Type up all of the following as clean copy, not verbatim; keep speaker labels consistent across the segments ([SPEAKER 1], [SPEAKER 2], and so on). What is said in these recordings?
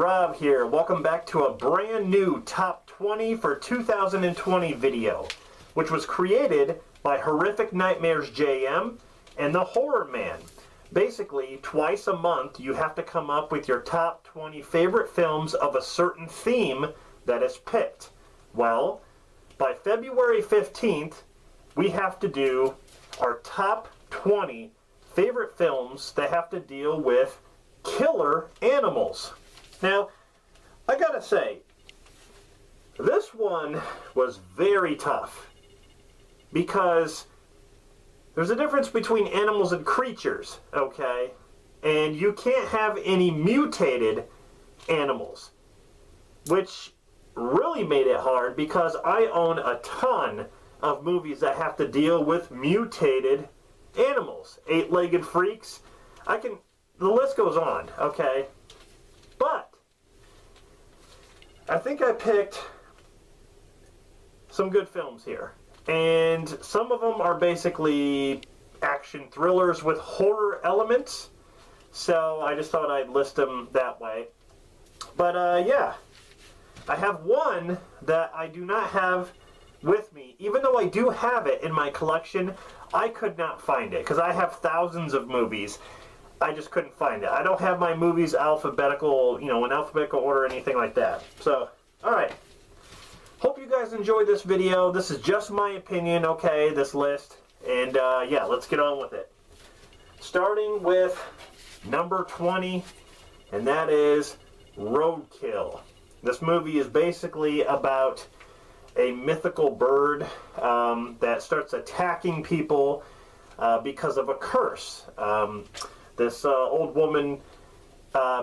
[SPEAKER 1] Rob here. Welcome back to a brand new Top 20 for 2020 video, which was created by Horrific Nightmares JM and the Horror Man. Basically, twice a month you have to come up with your top 20 favorite films of a certain theme that is picked. Well, by February 15th, we have to do our top 20 favorite films that have to deal with killer animals. Now, I gotta say, this one was very tough because there's a difference between animals and creatures, okay? And you can't have any mutated animals, which really made it hard because I own a ton of movies that have to deal with mutated animals. Eight-legged freaks. The list goes on, okay? But I think I picked some good films here. And some of them are basically action thrillers with horror elements. So I just thought I'd list them that way. But yeah, I have one that I do not have with me. Even though I do have it in my collection, I could not find it because I have thousands of movies. I just couldn't find it. I don't have my movies alphabetical, in alphabetical order or anything like that. So, alright. Hope you guys enjoyed this video. This is just my opinion, okay, this list. And yeah, let's get on with it. Starting with number 20, and that is Roadkill. This movie is basically about a mythical bird that starts attacking people because of a curse. This old woman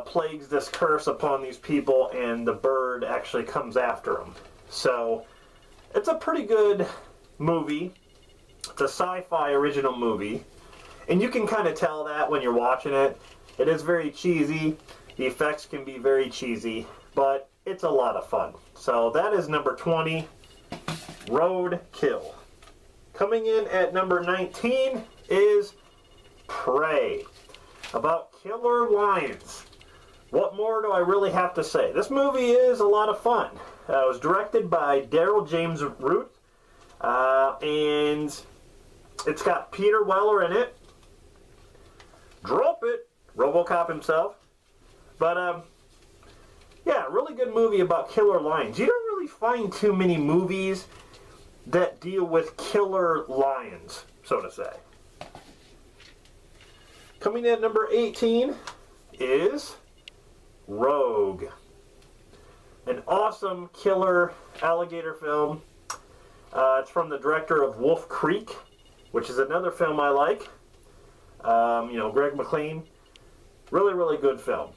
[SPEAKER 1] plagues this curse upon these people, and the bird actually comes after them. So, it's a pretty good movie. It's a sci-fi original movie. And you can kind of tell that when you're watching it. It is very cheesy. The effects can be very cheesy, but it's a lot of fun. So, that is number 20, Roadkill. Coming in at number 19 is Prey, about killer lions. What more do I really have to say? This movie is a lot of fun. It was directed by Daryl James Root, and it's got Peter Weller in it. Drop it, RoboCop himself. But yeah, really good movie about killer lions. You don't really find too many movies that deal with killer lions, so to say. Coming in at number 18 is Rogue. An awesome killer alligator film. It's from the director of Wolf Creek, which is another film I like. Greg McLean. Really, really good film.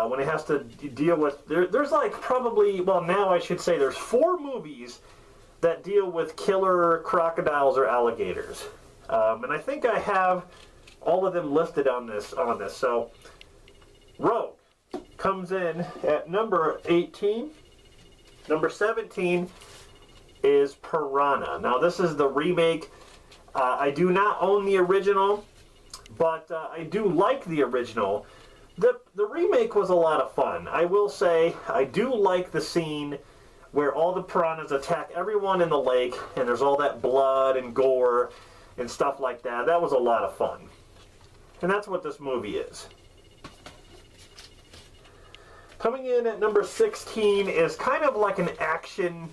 [SPEAKER 1] When it has to deal with... There's like probably... Well, now I should say there's 4 movies that deal with killer crocodiles or alligators. And I think I have all of them listed on this. So, Rogue comes in at number 18. Number 17 is Piranha. Now, this is the remake. I do not own the original, but I do like the original. The remake was a lot of fun. I will say, I do like the scene where all the piranhas attack everyone in the lake, and there's all that blood and gore and stuff like that. That was a lot of fun. And that's what this movie is. Coming in at number 16 is kind of like an action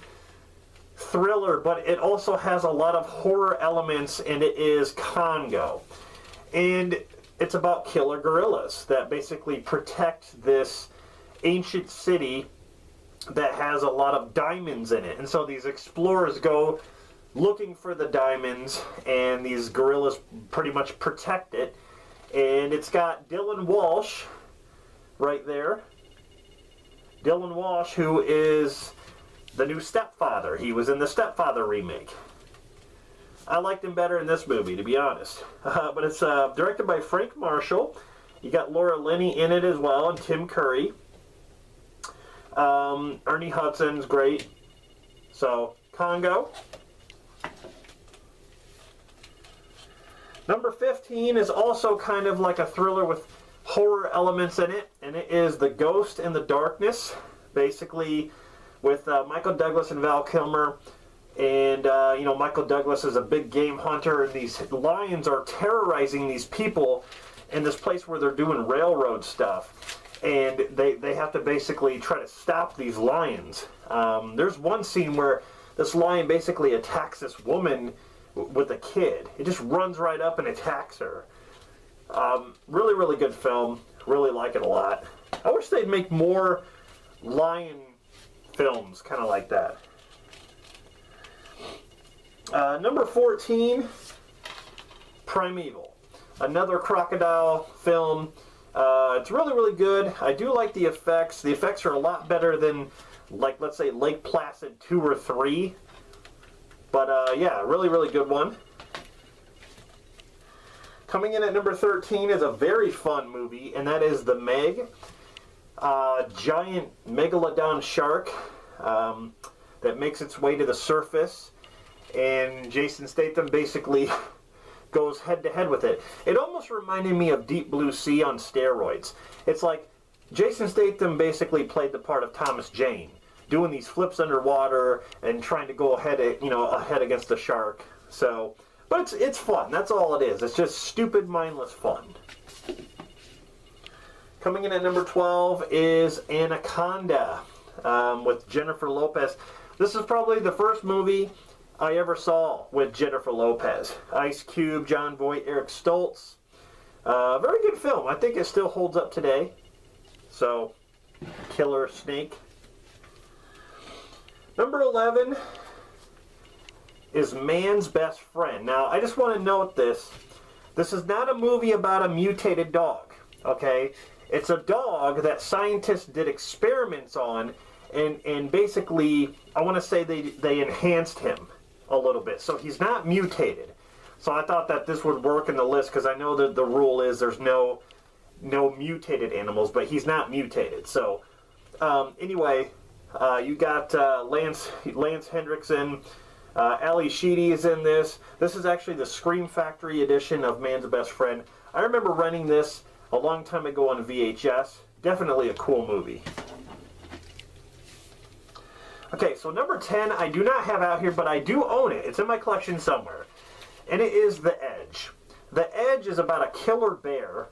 [SPEAKER 1] thriller, but it also has a lot of horror elements, and it is Congo. And it's about killer gorillas that basically protect this ancient city that has a lot of diamonds in it. And so these explorers go looking for the diamonds, and these gorillas pretty much protect it. And it's got Dylan Walsh right there. Dylan Walsh, who is the new Stepfather. He was in the Stepfather remake. I liked him better in this movie, to be honest. But it's directed by Frank Marshall. You got Laura Linney in it as well, and Tim Curry. Ernie Hudson's great. So, Congo. Number 15 is also kind of like a thriller with horror elements in it, and it is The Ghost in the Darkness, basically with Michael Douglas and Val Kilmer. And, you know, Michael Douglas is a big game hunter, and these lions are terrorizing these people in this place where they're doing railroad stuff. And they have to basically try to stop these lions. There's one scene where this lion basically attacks this woman with a kid. It just runs right up and attacks her. Really, really good film. Really like it a lot. I wish they'd make more lion films kind of like that. Number 14, Primeval. Another crocodile film. It's really, really good. I do like the effects. The effects are a lot better than, like, let's say Lake Placid 2 or 3. But, yeah, really, really good one. Coming in at number 13 is a very fun movie, and that is The Meg. Giant megalodon shark that makes its way to the surface. And Jason Statham basically goes head-to-head with it. It almost reminded me of Deep Blue Sea on steroids. It's like Jason Statham basically played the part of Thomas Jane, doing these flips underwater and trying to go ahead against the shark. So, but it's fun. That's all it is. It's just stupid, mindless fun. Coming in at number 12 is Anaconda with Jennifer Lopez. This is probably the first movie I ever saw with Jennifer Lopez. Ice Cube, John Voight, Eric Stoltz. Very good film. I think it still holds up today. So, Killer Snake. Number 11 is Man's Best Friend. Now, I just want to note this. This is not a movie about a mutated dog, okay? It's a dog that scientists did experiments on, and basically, I want to say they enhanced him a little bit. So he's not mutated. So I thought that this would work in the list, because I know that the rule is there's no mutated animals, but he's not mutated. So anyway, you got Lance Hendrickson, Ali Sheedy is in this. This is actually the Scream Factory edition of Man's Best Friend. I remember renting this a long time ago on VHS. Definitely a cool movie. Okay, so number 10, I do not have out here, but I do own it. It's in my collection somewhere. And it is The Edge. The Edge is about a killer bear.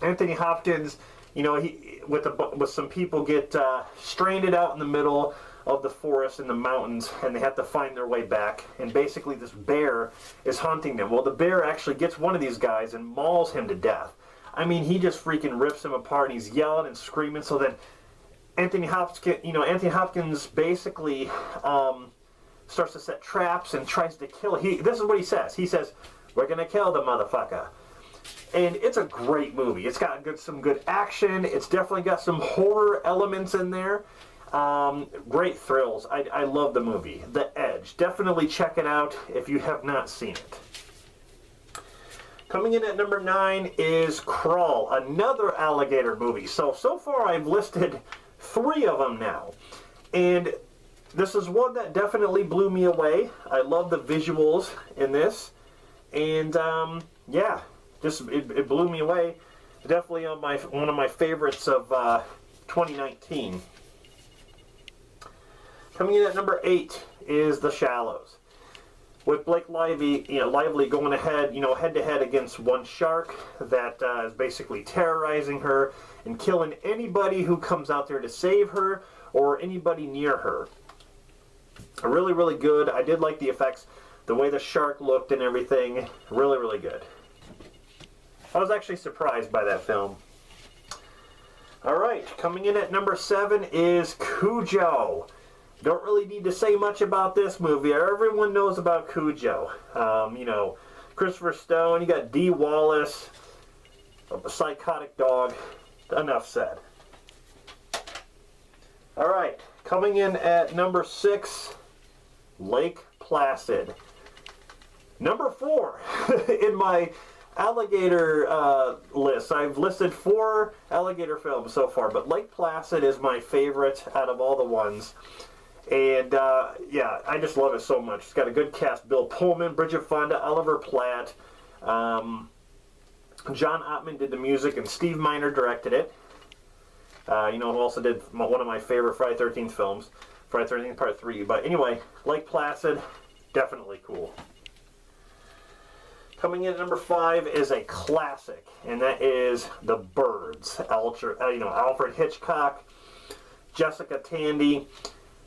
[SPEAKER 1] Anthony Hopkins, you know, he with some people get stranded out in the middle of the forest and the mountains, and they have to find their way back. And basically this bear is hunting them. Well, the bear actually gets one of these guys and mauls him to death. I mean, he just freaking rips him apart, and he's yelling and screaming. So then Anthony Hopkins basically starts to set traps and tries to kill. This is what he says. He says, "We're gonna kill the motherfucker." And it's a great movie. It's got some good action. It's definitely got some horror elements in there. Great thrills. I love the movie. The Edge. Definitely check it out if you have not seen it. Coming in at number 9 is Crawl, another alligator movie. So far I've listed 3 of them now. And this is one that definitely blew me away. I love the visuals in this. And, yeah, just it blew me away. Definitely on one of my favorites of 2019. Coming in at number 8 is The Shallows, with Blake Lively going ahead, head-to-head against one shark that is basically terrorizing her and killing anybody who comes out there to save her or anybody near her. Really, really good. I did like the effects, the way the shark looked and everything. Really, really good. I was actually surprised by that film. All right, coming in at number 7 is Cujo. Don't really need to say much about this movie. Everyone knows about Cujo. Christopher Stone, you got Dee Wallace, a psychotic dog. Enough said. All right, coming in at number 6, Lake Placid. Number 4 in my alligator list. I've listed 4 alligator films so far, but Lake Placid is my favorite out of all the ones. And, yeah, I just love it so much. It's got a good cast. Bill Pullman, Bridget Fonda, Oliver Platt. John Ottman did the music, and Steve Miner directed it. Who also did one of my favorite Friday the 13th films, Friday the 13th Part 3. But anyway, Lake Placid, definitely cool. Coming in at number 5 is a classic, and that is The Birds. Alfred Hitchcock, Jessica Tandy.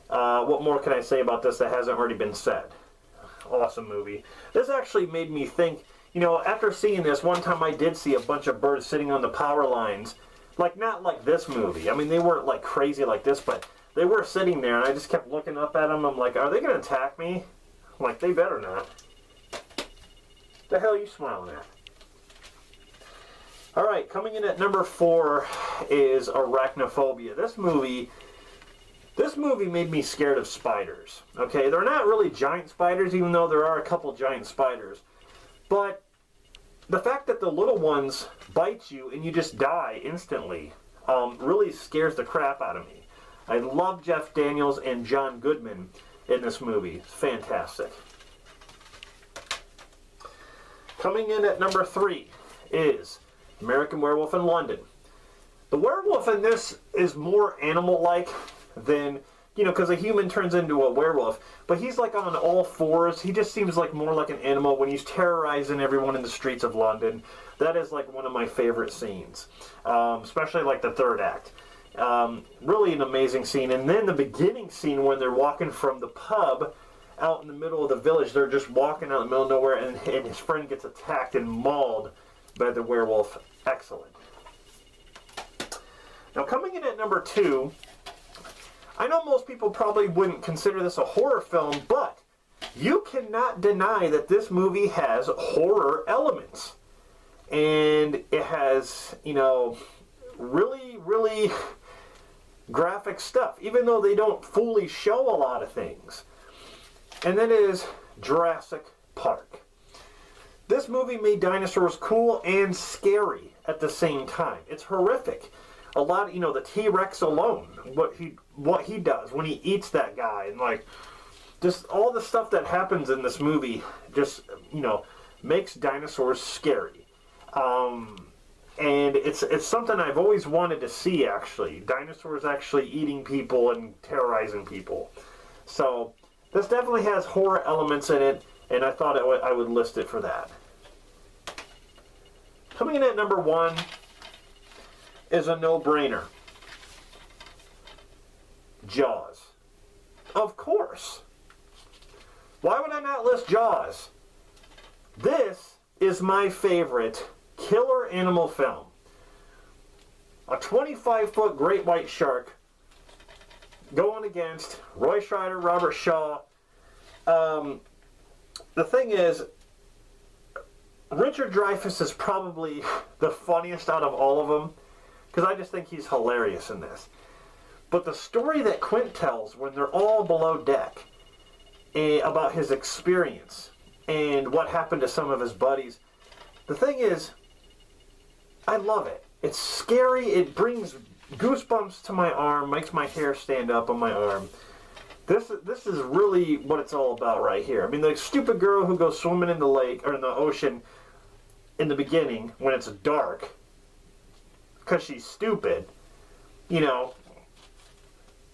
[SPEAKER 1] What more can I say about this that hasn't already been said? Awesome movie. This actually made me think, after seeing this, one time I did see a bunch of birds sitting on the power lines. Not like this movie. I mean, they weren't like crazy like this, but they were sitting there, and I just kept looking up at them. I'm like, are they going to attack me? I'm like, they better not. The hell are you smiling at? All right, coming in at number 4 is Arachnophobia. This movie made me scared of spiders. Okay, they're not really giant spiders, even though there are a couple giant spiders. But the fact that the little ones bite you and you just die instantly really scares the crap out of me. I love Jeff Daniels and John Goodman in this movie. It's fantastic. Coming in at number 3 is American Werewolf in London. The werewolf in this is more animal-like than, because a human turns into a werewolf, but he's like on all fours. He just seems like more like an animal when he's terrorizing everyone in the streets of London. That is like one of my favorite scenes, especially like the third act. Really an amazing scene. And then the beginning scene when they're walking from the pub out in the middle of the village, they're just walking out in the middle of nowhere, and his friend gets attacked and mauled by the werewolf. Excellent. Now coming in at number 2, I know most people probably wouldn't consider this a horror film, but you cannot deny that this movie has horror elements. And it has, really, really graphic stuff, even though they don't fully show a lot of things. And that is Jurassic Park. This movie made dinosaurs cool and scary at the same time. It's horrific. A lot of, the T-Rex alone, what he does when he eats that guy, and just all the stuff that happens in this movie just, makes dinosaurs scary. And it's something I've always wanted to see, actually. Dinosaurs actually eating people and terrorizing people. So this definitely has horror elements in it, and I thought I would list it for that. Coming in at number 1 is a no-brainer. Jaws. Of course. Why would I not list Jaws? This is my favorite killer animal film. A 25-foot great white shark going against Roy Scheider, Robert Shaw. The thing is, Richard Dreyfuss is probably the funniest out of all of them, because I just think he's hilarious in this. But the story that Quint tells when they're all below deck about his experience and what happened to some of his buddies, the thing is, I love it. It's scary. It brings goosebumps to my arm, makes my hair stand up on my arm. This is really what it's all about right here. I mean, the stupid girl who goes swimming in the lake or in the ocean in the beginning when it's dark because she's stupid,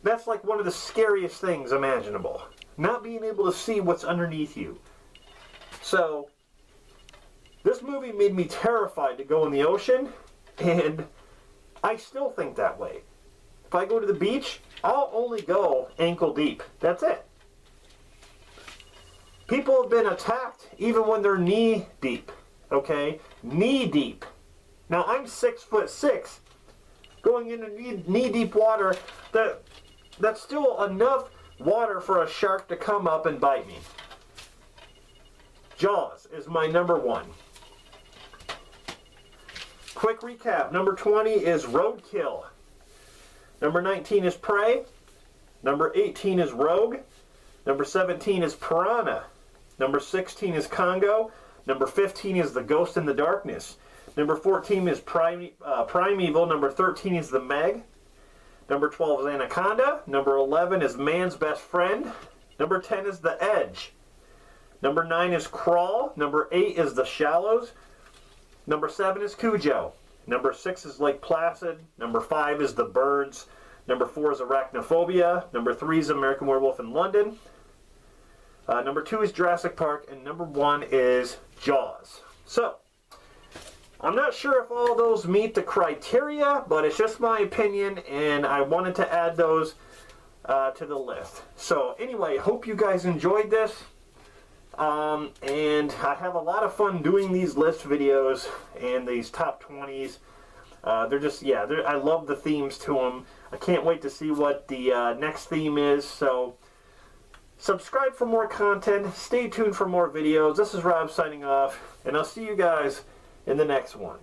[SPEAKER 1] that's like one of the scariest things imaginable. Not being able to see what's underneath you. So, this movie made me terrified to go in the ocean, and I still think that way. If I go to the beach, I'll only go ankle deep. That's it. People have been attacked even when they're knee deep. Okay? Knee deep. Now, I'm 6'6", going into knee deep water. That's still enough water for a shark to come up and bite me. Jaws is my number 1. Quick recap. Number 20 is Roadkill. Number 19 is Prey. Number 18 is Rogue. Number 17 is Piranha. Number 16 is Congo. Number 15 is The Ghost in the Darkness. Number 14 is Primeval. Number 13 is The Meg. Number 12 is Anaconda. Number 11 is Man's Best Friend. Number 10 is The Edge. Number 9 is Crawl. Number 8 is The Shallows. Number 7 is Cujo. Number 6 is Lake Placid. Number 5 is The Birds. Number 4 is Arachnophobia. Number 3 is American Werewolf in London. Number 2 is Jurassic Park. And number 1 is Jaws. So, I'm not sure if all those meet the criteria, but it's just my opinion, and I wanted to add those to the list. So anyway, hope you guys enjoyed this. And I have a lot of fun doing these list videos and these top 20s. They're just, yeah, I love the themes to them. I can't wait to see what the next theme is. So subscribe for more content. Stay tuned for more videos. This is Rob signing off, and I'll see you guys in the next one.